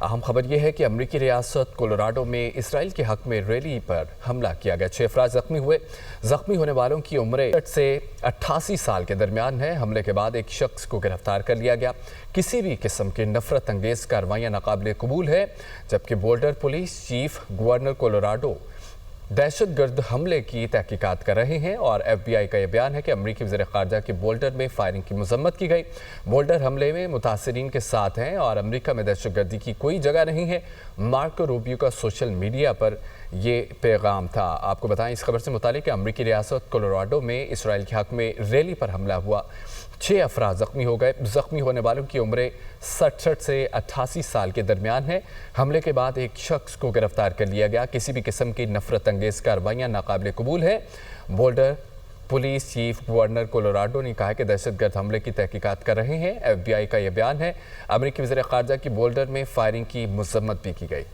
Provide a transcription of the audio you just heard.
अहम खबर यह है कि अमरीकी रियासत कोलोराडो में इसराइल के हक में रैली पर हमला किया गया। 6 अफराद जख्मी हुए। जख्मी होने वालों की उम्र 60 से 88 साल के दरमियान है। हमले के बाद एक शख्स को गिरफ्तार कर लिया गया। किसी भी किस्म की नफरत अंगेज कार्रवाइयाँ नाकाबिले कबूल है, जबकि Boulder police chief governor Colorado दहशतगर्द हमले की तहकीकात कर रहे हैं और FBI का यह बयान है कि अमरीकी वज़ीर ख़ारजा के बोल्डर में फायरिंग की मज़म्मत की गई। बोल्डर हमले में मुतासरीन के साथ हैं और अमरीका में दहशतगर्दी की कोई जगह नहीं है। मार्को रूबियो का सोशल मीडिया पर ये पैगाम था। आपको बताएं इस खबर से मुतालिक अमरीकी रियासत कोलोराडो में इसराइल के हक में रैली पर हमला हुआ। 6 अफराद जख्मी हो गए। जख्मी होने वालों की उम्र 67 से 88 साल के दरमियान है। हमले के बाद एक शख्स को गिरफ्तार कर लिया गया। किसी भी किस्म की नफरत अंगेज कार्रवाइयाँ नाकाबिले कबूल है। Boulder police chief governor Colorado ने कहा कि दहशतगर्द हमले की तहकीकात कर रहे हैं। FBI का यह बयान है। अमरीकी वज़ीर ख़ारजा की बोल्डर में फायरिंग की मज़म्मत भी की गई।